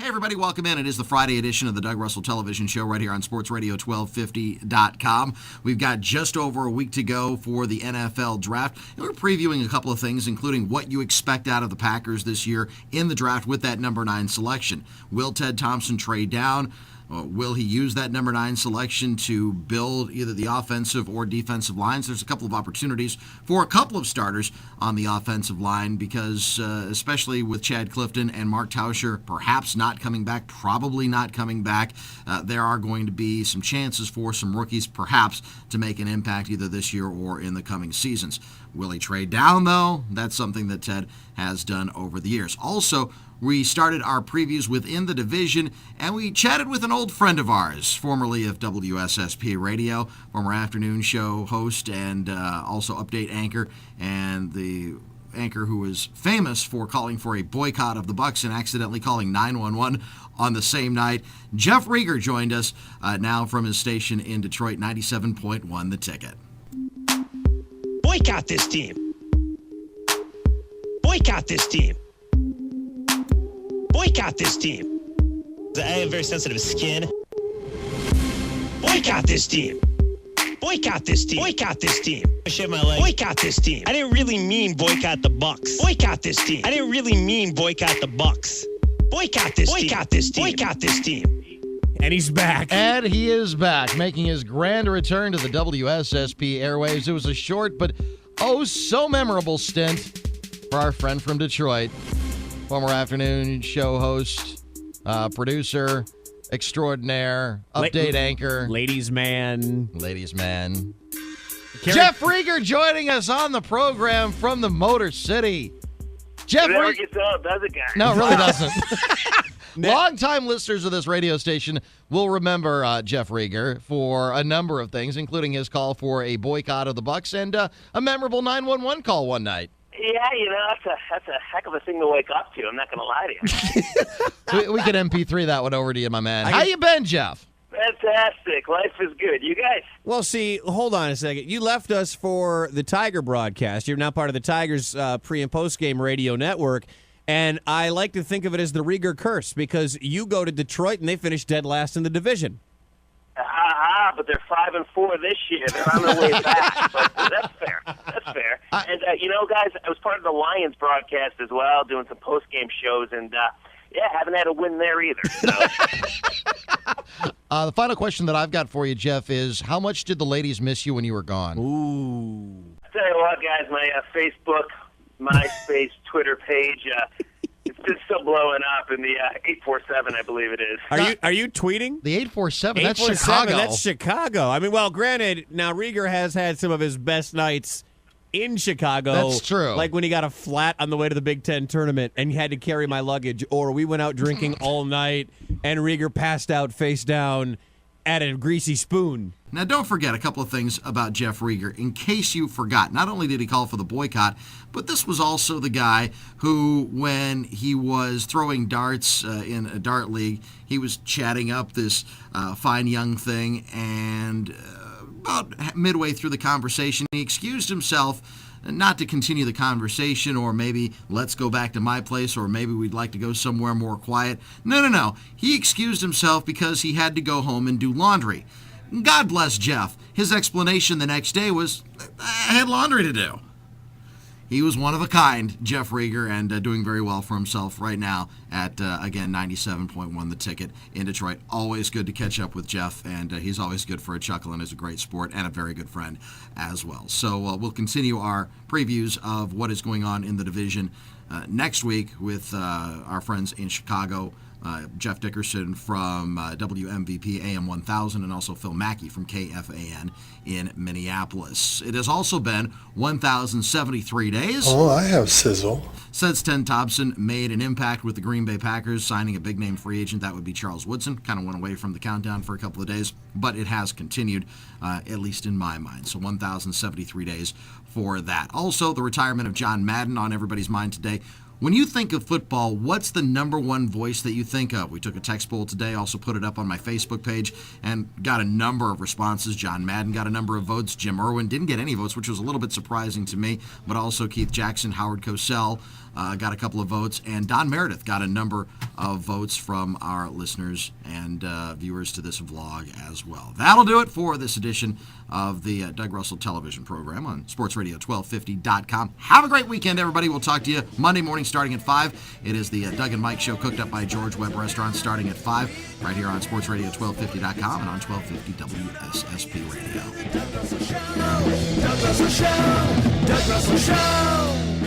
Hey, everybody, welcome in. It is the Friday edition of the Doug Russell Television Show right here on sportsradio1250.com. We've got just over a week to go for the NFL draft, and we're previewing a couple of things, including what you expect out of the Packers this year in the draft with that number 9 selection. Will Ted Thompson trade down? Will he use that number 9 selection to build either the offensive or defensive lines? There's a couple of opportunities for a couple of starters on the offensive line because, especially with Chad Clifton and Mark Tauscher perhaps not coming back, probably not coming back, there are going to be some chances for some rookies perhaps to make an impact either this year or in the coming seasons. Will he trade down, though? That's something that Ted has done over the years. Also, we started our previews within the division, and we chatted with an old friend of ours, formerly of WSSP Radio, former afternoon show host and also update anchor, and the anchor who was famous for calling for a boycott of the Bucs and accidentally calling 911 on the same night. Jeff Rieger joined us now from his station in Detroit, 97.1 The Ticket. Boycott this team. Boycott this team. Boycott this team. I have very sensitive skin. Boycott this team. Boycott this team. Boycott this team. I shaved my leg. Boycott this team. I didn't really mean boycott the Bucs. Boycott this team. I didn't really mean boycott the Bucs. Boycott this team. Boycott this team. Boycott this team. And he's back. And he is back, making his grand return to the WSSP airwaves. It was a short but so memorable stint for our friend from Detroit. Former afternoon show host, producer extraordinaire, update anchor. Ladies man. Jeff Rieger joining us on the program from the Motor City. Jeff It never gets old, does it, guys? No, it really doesn't. Long-time listeners of this radio station will remember Jeff Rieger for a number of things, including his call for a boycott of the Bucs and a memorable 911 call one night. Yeah, that's a heck of a thing to wake up to. I'm not going to lie to you. We could MP3 that one over to you, my man. How you been, Jeff? Fantastic. Life is good. You guys? Well, see, hold on a second. You left us for the Tiger broadcast. You're now part of the Tigers pre- and post-game radio network, and I like to think of it as the Rieger curse because you go to Detroit and they finish dead last in the division. But they're 5-4 this year. They're on their way back. But that's fair. That's fair. And, guys, I was part of the Lions broadcast as well, doing some post-game shows, and, haven't had a win there either. So. The final question that I've got for you, Jeff, is how much did the ladies miss you when you were gone? Ooh. I tell you what, guys, my Facebook, MySpace, Twitter page, it's just still blowing up in the 847, I believe it is. Are you tweeting? The 847, that's 847, Chicago. That's Chicago. I mean, well, granted, now Rieger has had some of his best nights in Chicago. That's true. Like when he got a flat on the way to the Big Ten tournament and he had to carry my luggage, or we went out drinking all night and Rieger passed out face down at a greasy spoon. Now, don't forget a couple of things about Jeff Rieger. In case you forgot, not only did he call for the boycott, but this was also the guy who, when he was throwing darts in a dart league, he was chatting up this fine young thing, and about midway through the conversation, he excused himself not to continue the conversation, or maybe let's go back to my place, or maybe we'd like to go somewhere more quiet. No. He excused himself because he had to go home and do laundry. God bless Jeff. His explanation the next day was, I had laundry to do. He was one of a kind, Jeff Rieger, and doing very well for himself right now at, again, 97.1 The Ticket in Detroit. Always good to catch up with Jeff, and he's always good for a chuckle and is a great sport and a very good friend as well. So we'll continue our previews of what is going on in the division next week with our friends in Chicago, Jeff Dickerson from WMVP AM 1000, and also Phil Mackey from KFAN in Minneapolis. It has also been 1,073 days. Oh, I have sizzle. Since Ted Thompson made an impact with the Green Bay Packers, signing a big-name free agent. That would be Charles Woodson. Kind of went away from the countdown for a couple of days, but it has continued, at least in my mind. So 1,073 days for that. Also, the retirement of John Madden on everybody's mind today. When you think of football, what's the number one voice that you think of? We took a text poll today, also put it up on my Facebook page, and got a number of responses. John Madden got a number of votes. Jim Irwin didn't get any votes, which was a little bit surprising to me, but also Keith Jackson, Howard Cosell, got a couple of votes, and Don Meredith got a number of votes from our listeners and viewers to this vlog as well. That'll do it for this edition of the Doug Russell television program on sportsradio1250.com. Have a great weekend, everybody. We'll talk to you Monday morning starting at 5. It is the Doug and Mike Show, cooked up by George Webb Restaurant, starting at 5, right here on sportsradio1250.com and on 1250 WSSP Radio. Doug Russell Show. Doug Russell Show. Doug Russell Show.